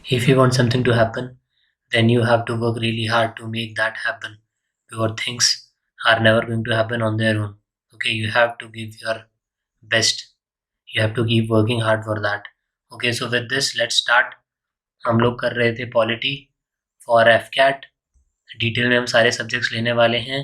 If you want something to happen, then you have to work really hard to make that happen, because things are never going to happen on their own. Okay, you have to give your best. You have to keep working hard for that. Okay, so with this, let's start. हम लोग कर रहे थे polity for AFCAT. Detail में हम सारे subjects लेने वाले हैं.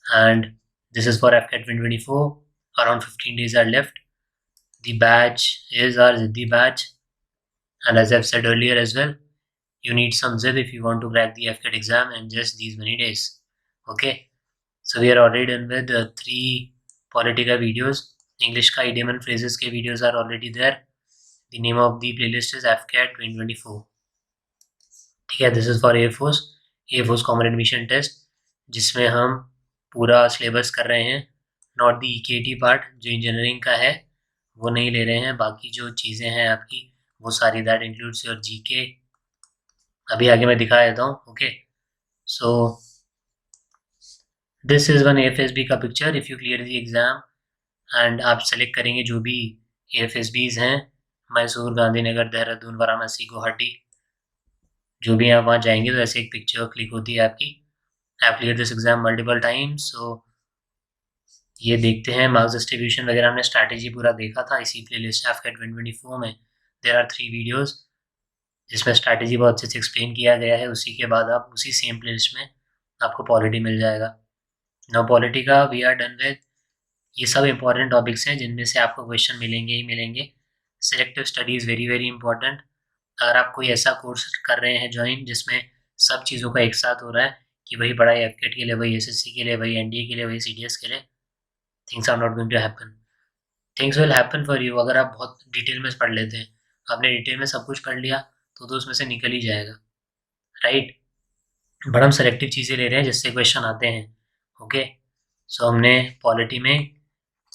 And this is for AFCAT 2024. Around 15 days are left. The batch is our Ziddhi batch, and as I've said earlier as well, you need some zip if you want to crack the FCAT exam in just these many days. Okay, so we are already done with 3 Politica videos. English का idiom and phrases के videos are already there. The name of the playlist is FCAT 2024. ठीक है, this is for Air Force Common Admission Test, जिसमें हम पूरा syllabus कर रहे हैं. नॉट द EKT पार्ट जो इंजीनियरिंग का है वो नहीं ले रहे हैं. बाकी जो चीज़ें हैं आपकी वो सारी दैट इंक्लूड्स योर GK. अभी आगे मैं दिखा देता हूँ. Okay, so this is one AFSB का picture. If you clear the exam and आप सेलेक्ट करेंगे जो भी AFSBs हैं, मैसूर, गांधीनगर, देहरादून, वाराणसी, गुवाहाटी, जो भी आप वहाँ जाएंगे तो ऐसे एक पिक्चर क्लिक होती है आपकी. आप clear this exam multiple times. So ये देखते हैं मार्क्स डिस्ट्रीब्यूशन वगैरह. हमने स्ट्रैटेजी पूरा देखा था इसी प्ले लिस्ट FCAT 2024 में. देर आर 3 वीडियोज़ जिसमें स्ट्रैटेजी बहुत अच्छे से एक्सप्लेन किया गया है. उसी के बाद आप उसी सेम प्ले लिस्ट में आपको पॉलिटी मिल जाएगा. नाउ पॉलिटी का वी आर डन विद. ये सब इंपॉर्टेंट टॉपिक्स हैं जिनमें से आपको क्वेश्चन मिलेंगे ही मिलेंगे. Selective study is very very important. अगर आप कोई ऐसा कोर्स कर रहे हैं ज्वाइन जिसमें सब चीज़ों का एक साथ हो रहा है कि वही पढ़ाई FCAT के लिए, वही SSC के लिए, वही NDA के लिए, वही CDS के लिए, things are not going to happen. Things will happen for you अगर आप बहुत डिटेल में पढ़ लेते हैं. आपने डिटेल में सब कुछ पढ़ लिया तो उसमें से निकल ही जाएगा, राइट. बट हम सेलेक्टिव चीज़ें ले रहे हैं जिससे क्वेश्चन आते हैं. ओके, सो हमने पॉलिटी में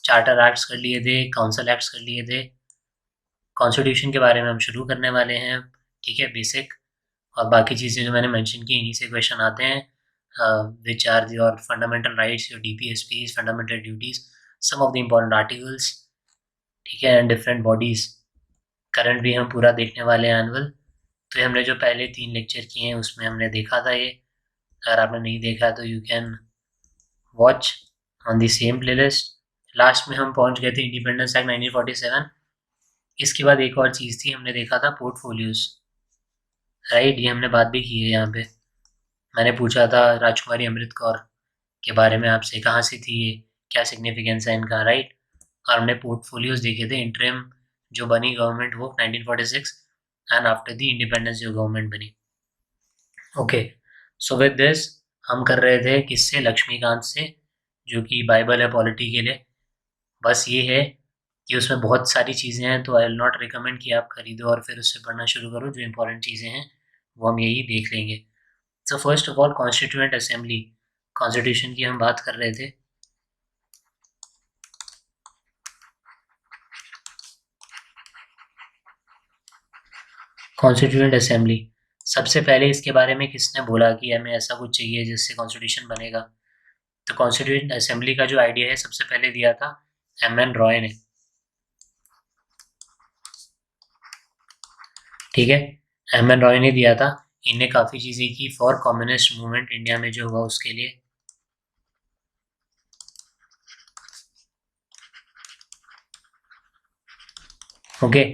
चार्टर एक्ट्स कर लिए थे, काउंसिल एक्ट्स कर लिए थे. कॉन्स्टिट्यूशन के बारे में हम शुरू करने वाले हैं. ठीक है, बेसिक. और बाकी चीज़ें जो मैंने मेंशन की इन्हीं से क्वेश्चन आते हैं. Which are your fundamental rights, your DPSPs, fundamental duties, some of the important articles. ठीक है, एंड डिफरेंट बॉडीज़. करंट भी हम पूरा देखने वाले हैं, एनुअल. तो हमने जो पहले 3 लेक्चर किए हैं उसमें हमने देखा था ये. अगर आपने नहीं देखा तो you can watch on the same playlist. Last में हम पहुंच गए थे इंडिपेंडेंस एक्ट 1947. इसके बाद एक और चीज़ थी, हमने देखा था पोर्टफोलियोज, राइट. ये हमने बात भी की है यहाँ पे. मैंने पूछा था राजकुमारी अमृत कौर के बारे में आपसे, कहाँ से थी ये, क्या सिग्निफिकेंस है इनका, राइट. और हमने पोर्टफोलियोज देखे थे. इंटरिम जो बनी गवर्नमेंट वो 1946 एंड आफ्टर द इंडिपेंडेंस जो गवर्नमेंट बनी. ओके, सो विद दिस हम कर रहे थे किससे, लक्ष्मीकांत से, जो कि बाइबल है पॉलिटी के लिए. बस ये है कि उसमें बहुत सारी चीज़ें हैं तो आई विल नॉट रिकमेंड कि आप खरीदो और फिर उससे पढ़ना शुरू करो. जो इंपॉर्टेंट चीज़ें हैं वो हम यही देख लेंगे. So first of all constituent assembly, constitution की हम बात कर रहे थे. कॉन्स्टिट्यूएंट असेंबली, सबसे पहले इसके बारे में किसने बोला कि हमें ऐसा कुछ चाहिए जिससे कॉन्स्टिट्यूशन बनेगा. तो कॉन्स्टिट्यूएंट असेंबली का जो आइडिया है सबसे पहले दिया था MN रॉय ने. ठीक है, MN रॉय ने दिया था. इनने काफ़ी चीज़ें की फॉर कम्युनिस्ट मूवमेंट इंडिया में जो हुआ उसके लिए. Okay,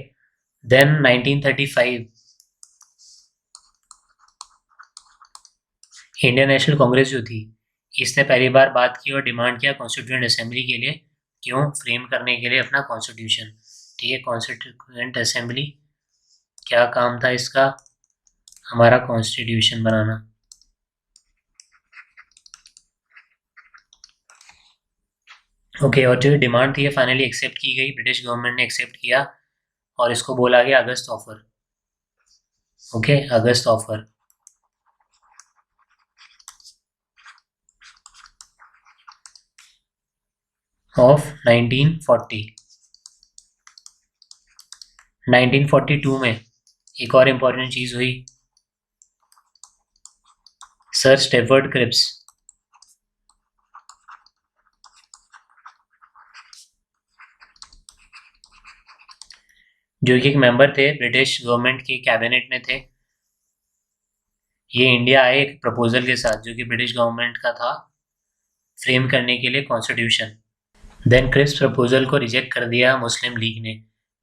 then 1935 Indian National Congress जो थी, इसने पहली बार बात की और डिमांड किया कॉन्स्टिट्यूएंट असेंबली के लिए. क्यों, फ्रेम करने के लिए अपना कॉन्स्टिट्यूशन. ठीक है, कॉन्स्टिट्यूएंट असेंबली क्या काम था इसका, हमारा कॉन्स्टिट्यूशन बनाना. ओके, और जो डिमांड थी फाइनली एक्सेप्ट की गई. ब्रिटिश गवर्नमेंट ने एक्सेप्ट किया और इसको बोला गया August offer. Okay, August offer of 1940. 1942 में एक और इम्पॉर्टेंट चीज़ हुई. सर स्टेफर्ड क्रिप्स, जो कि एक मेंबर थे ब्रिटिश गवर्नमेंट के कैबिनेट में थे। ये इंडिया आए एक प्रपोजल के साथ जो कि ब्रिटिश गवर्नमेंट का था, फ्रेम करने के लिए कॉन्स्टिट्यूशन। देन क्रिप्स प्रपोजल को रिजेक्ट कर दिया मुस्लिम लीग ने,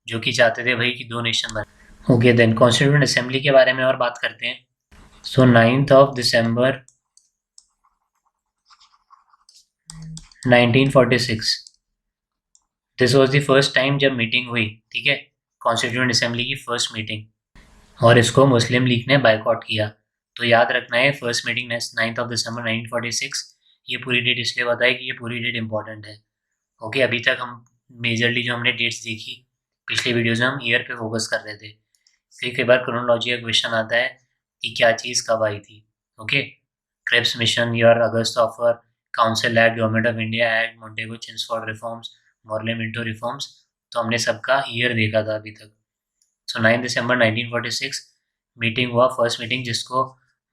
जो कि चाहते थे भाई कि 2 नेशन बने। ओके, देन कॉन्स्टिट्यूंट असेंबली के बारे में और बात करते हैं। सो 9th of December 1946 this was the first time जब मीटिंग हुई, ठीक है, कॉन्स्टिट्यूंट असेंबली की फर्स्ट मीटिंग, और इसको मुस्लिम लीग ने बाइकआउट किया। तो याद रखना है first meeting 9th of December 1946। ये पूरी डेट इसलिए बताई कि ये पूरी डेट इंपॉर्टेंट है। ओके, अभी तक हम मेजरली जो हमने डेट्स देखी पिछले वीडियोज में, हम ईयर पे फोकस कर रहे थे, क्योंकि कई बार क्रोनोलॉजी का क्वेश्चन आता है कि क्या चीज़ कब आई थी। Okay, Cripps mission, year August offer, council act, government of India act, Montagu Chelmsford reforms, Morley Minto reforms, तो हमने सबका ईयर देखा था अभी तक। सो 9 दिसंबर 1946 मीटिंग हुआ, फर्स्ट मीटिंग, जिसको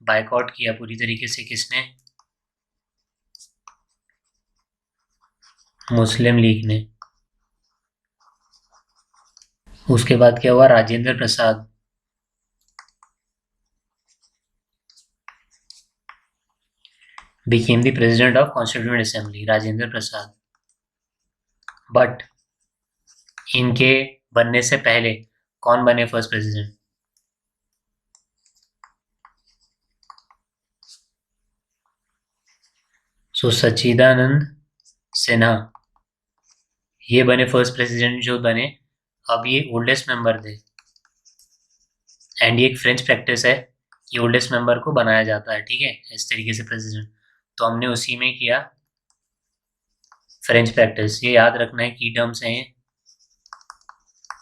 बाइकआउट किया पूरी तरीके से किसने? मुस्लिम लीग ने। उसके बाद क्या हुआ? Rajendra Prasad became the president of Constituent Assembly, Rajendra Prasad. But इनके बनने से पहले कौन बने फर्स्ट प्रेसिडेंट? सो सच्चिदानंद सिन्हा, ये बने फर्स्ट प्रेसिडेंट जो बने। अब ये ओल्डेस्ट मेंबर थे, एंड ये एक फ्रेंच प्रैक्टिस है कि ओल्डेस्ट मेंबर को बनाया जाता है, ठीक है, इस तरीके से प्रेसिडेंट। तो हमने उसी में किया फ्रेंच प्रैक्टिस, ये याद रखना है, की टर्म्स हैं ये।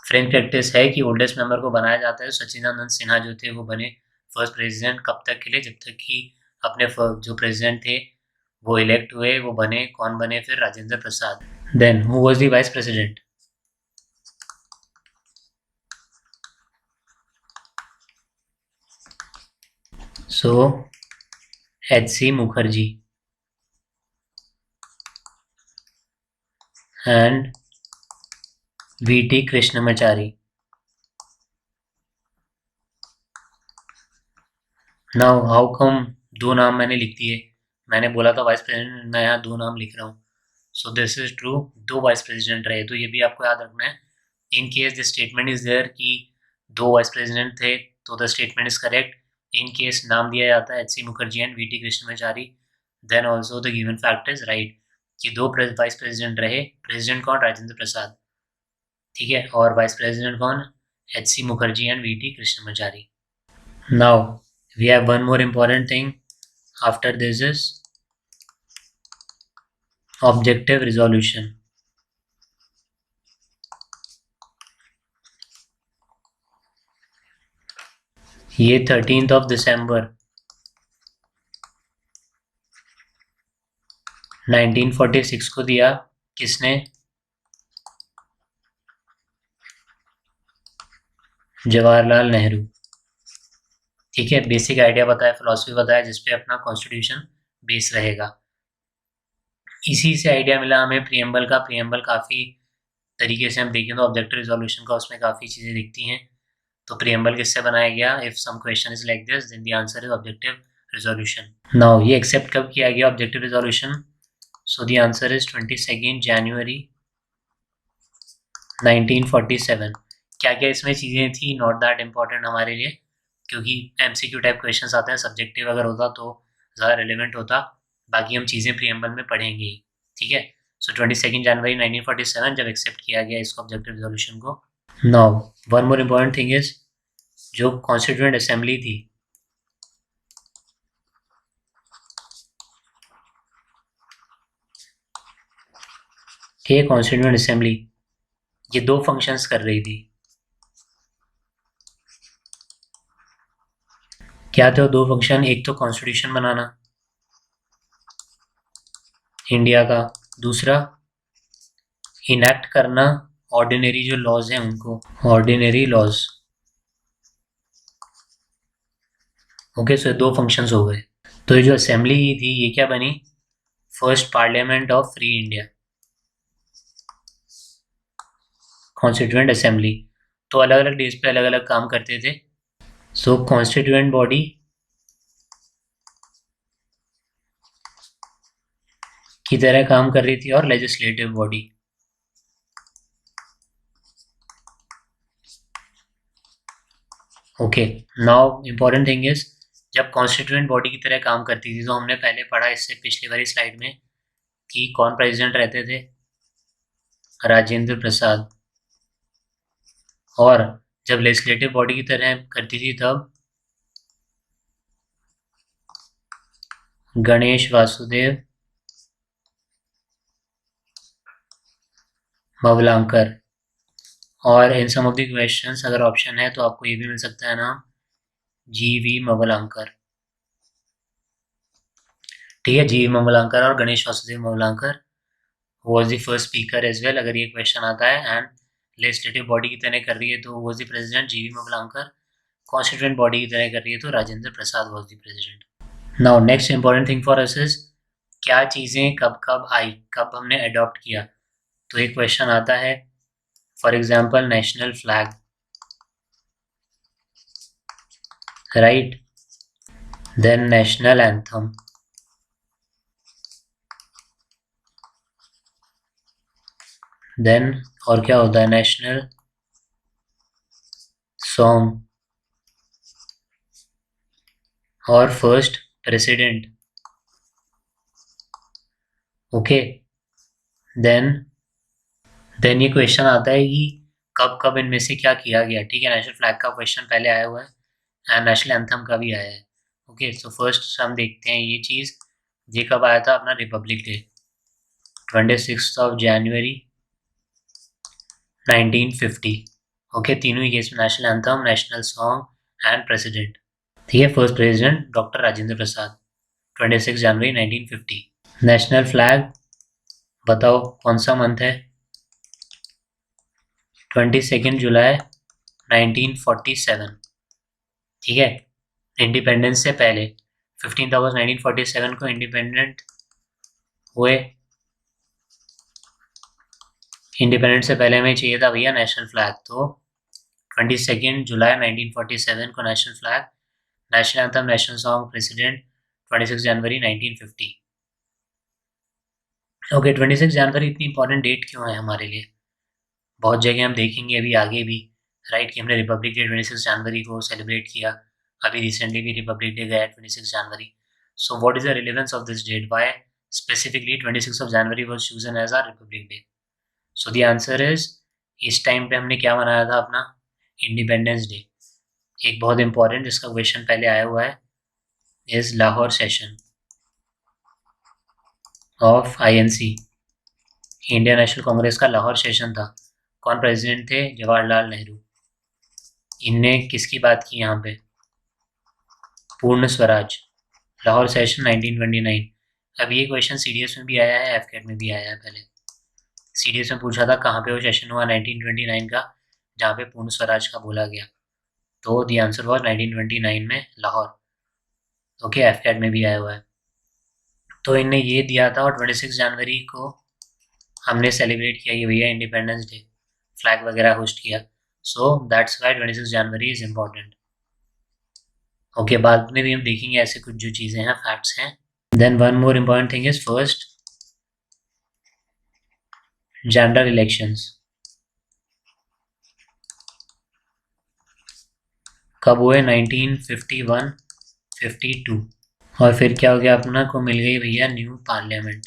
फ्रेंच प्रैक्टिस है कि ओल्डेस्ट मेंबर को बनाया जाता है। सच्चिदानंद सिन्हा जो थे वो बने फर्स्ट प्रेसिडेंट, कब तक के लिए? जब तक कि अपने जो प्रेसिडेंट थे वो इलेक्ट हुए, वो बने। कौन बने फिर? Rajendra Prasad. Then who was the vice president? So H.C. Mukherjee and V.T. Krishnamachari. Now how come दो नाम मैंने लिख दिए? मैंने बोला था वाइस प्रेसिडेंट, मैं यहाँ 2 नाम लिख रहा हूँ। So this is true, 2 vice president रहे, तो ये भी आपको याद रखना है। In case the statement is there कि 2 वाइस प्रेसिडेंट थे, तो the statement is correct. In case नाम दिया जाता है H.C. Mukherjee and V.T. Krishnamachari, then also the given fact is right कि 2 वाइस प्रेसिडेंट रहे। प्रेसिडेंट कौन? राजेंद्र प्रसाद, ठीक है, और वाइस प्रेसिडेंट कौन? H.C. Mukherjee and V.T. Krishnamachari. Now we have one more important thing after this is objective resolution। ये 13th of December 1946 को दिया, किसने? जवाहरलाल नेहरू, ठीक है। बेसिक आइडिया बताया, फिलॉसफी बताया, जिसपे अपना कॉन्स्टिट्यूशन बेस रहेगा। इसी से आइडिया मिला हमें प्रियम्बल का। प्रियम्बल काफ़ी तरीके से हम देखें तो ऑब्जेक्टिव रिजोल्यूशन का उसमें काफ़ी चीज़ें दिखती हैं। तो प्रियम्बल किससे बनाया गया? If some question is like this then the answer is objective resolution. Now ये एक्सेप्ट कब किया गया objective resolution? So the answer is 22 January 1947। क्या क्या इसमें चीज़ें थी नॉट दैट इम्पॉर्टेंट हमारे लिए, क्योंकि MCQ टाइप क्वेश्चंस आते हैं, सब्जेक्टिव अगर होता तो ज़्यादा रिलेवेंट होता। बाकी हम चीज़ें प्रियम्बल में पढ़ेंगे ही, ठीक है। सो 22 जनवरी 1947 जब एक्सेप्ट किया गया इसको, ऑब्जेक्टिव रिजोल्यूशन को। Now one more important thing is, जो कॉन्स्टिट्यूएंट असेंबली थी, ठीक है, कॉन्स्टिट्यूएंट असेंबली ये 2 फंक्शंस कर रही थी। क्या थे वो 2 फंक्शन? एक तो कॉन्स्टिट्यूशन बनाना इंडिया का, दूसरा इनैक्ट करना ऑर्डिनरी जो लॉज हैं उनको, ऑर्डिनरी लॉज। ओके, सो 2 फंक्शंस हो गए। तो ये जो असेंबली थी ये क्या बनी? First parliament of free India, constituent assembly. तो अलग अलग डेज पे अलग अलग काम करते थे। सो कॉन्स्टिट्यूएंट बॉडी की तरह काम कर रही थी और legislative body. Okay, now important thing is, जब कॉन्स्टिट्यूएंट बॉडी की तरह काम करती थी तो हमने पहले पढ़ा इससे पिछली वाली स्लाइड में कि कौन प्रेसिडेंट रहते थे, राजेंद्र प्रसाद। और जब लेजिस्लेटिव बॉडी की तरह करती थी तब गणेश वासुदेव मवलांकर। और इन सम ऑफ द क्वेश्चंस अगर ऑप्शन है तो आपको ये भी मिल सकता है नाम, GV मवलांकर। ठीक है, GV मवलांकर और Ganesh Vasudev Mavalankar was the first speaker as well, अगर ये क्वेश्चन आता है। एंड लेजिस्लेटिव बॉडी की तरह कर रही है तो was the president GV Mavalankar, constituent body की तरह कर रही है तो Rajendra Prasad was the president। Now next important thing for us is, क्या चीज़ें कब कब आई, कब हमने अडॉप्ट किया। तो एक क्वेश्चन आता है, for example national flag, right, then national anthem, then और क्या होता है, नेशनल सॉन्ग और फर्स्ट प्रेसिडेंट। ओके, देन ये क्वेश्चन आता है कि कब कब इनमें से क्या किया गया। ठीक है, नेशनल फ्लैग का क्वेश्चन पहले आया हुआ है एंड नेशनल एंथम का भी आया है। ओके, सो फर्स्ट हम देखते हैं ये चीज़, ये कब आया था, अपना रिपब्लिक डे 26 जनवरी 1950। ओके, तीनों ही केस में national anthem, national song and president. ठीक है, first president doctor Rajendra Prasad, 26 जनवरी 1950। नेशनल फ्लैग बताओ कौन सा मंथ है, 22 जुलाई 1947। ठीक है, इंडिपेंडेंस से पहले 15 अगस्त 1947 को इंडिपेंडेंट हुए। इंडिपेंडेंस से पहले हमें चाहिए था भैया नेशनल फ्लैग, तो 22 जुलाई 1947 को national flag, national anthem, national song, president 26 जनवरी 1950। ओके, 26 जनवरी इतनी इंपॉर्टेंट डेट क्यों है हमारे लिए, बहुत जगह हम देखेंगे अभी आगे भी, राइट, कि हमने रिपब्लिक डे 26 जनवरी को सेलिब्रेट किया, अभी रिसेंटली भी रिपब्लिक डे गया 26 जनवरी। So what is the relevance of this date, why specifically 26 January was chosen as our republic day. So the answer is, इस टाइम पे हमने क्या मनाया था, अपना इंडिपेंडेंस डे। एक बहुत इंपॉर्टेंट जिसका क्वेश्चन पहले आया हुआ है is Lahore session of INC, Indian National Congress का लाहौर सेशन था। कौन प्रेसिडेंट थे, जवाहरलाल नेहरू। इनने किसकी बात की यहाँ पे, पूर्ण स्वराज, लाहौर सेशन 1929। अब ये क्वेश्चन CDS में भी आया है, FCAT में भी आया है। पहले CDS में पूछा था कहाँ पे वो सेशन हुआ 1929 का, जहाँ पे पूर्ण स्वराज का बोला गया, तो द आंसर वाज 1929 में लाहौर। ओके, FCAT में भी आया हुआ है। तो इनने ये दिया था और 26 जनवरी को हमने सेलिब्रेट किया ये भैया इंडिपेंडेंस डे, फ्लैग वगैरह होस्ट किया। So that's why 26 January is important. Okay, बाद में भी हम देखेंगे ऐसे कुछ जो चीज़ें हैं, फैक्ट्स हैं। Then one more important thing is first general elections कब हुए, 1951, 52। और फिर क्या हो गया, अपना को मिल गई भैया न्यू पार्लियामेंट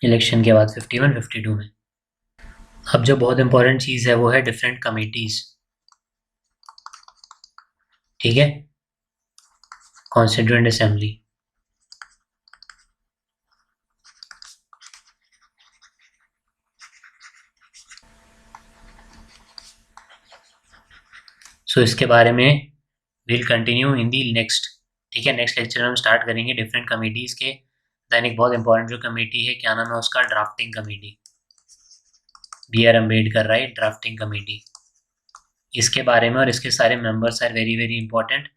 इलेक्शन के बाद 51, 52 में। अब जो बहुत इंपॉर्टेंट चीज़ है वो है डिफरेंट कमिटीज़। ठीक है, कॉन्स्टिट्यूएंट असेंबली, सो इसके बारे में will continue in the next. ठीक है, नेक्स्ट लेक्चर में हम स्टार्ट करेंगे डिफरेंट कमिटीज़ के। दैन एक बहुत इंपॉर्टेंट जो कमेटी है, क्या नाम है उसका, drafting committee, BR Ambedkar, right, drafting committee. इसके बारे में और इसके सारे members are very very important.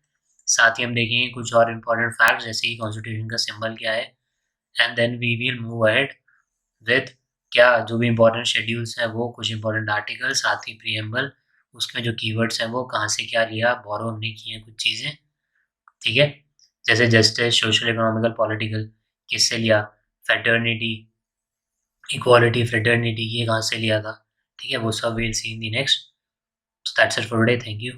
साथ ही हम देखेंगे कुछ और इंपॉर्टेंट फैक्ट्स, जैसे कि कॉन्स्टिट्यूशन का सिंबल क्या है, and then we will move ahead with क्या जो भी इंपॉर्टेंट शेड्यूल्स हैं वो, कुछ इंपॉर्टेंट आर्टिकल, साथ ही प्रीएम्बल, उसमें जो कीवर्ड्स हैं वो कहाँ से क्या लिया, बोरो हमने किए हैं कुछ चीज़ें, ठीक है। जैसे जस्टिस, सोशल, इकोनॉमिकल, पॉलिटिकल किससे लिया, फेटर्निटी, इक्वालिटी, फ्रेटर्निटी ये कहाँ से लिया था, ठीक है। वो सब will see in the next. That's it for today, thank you.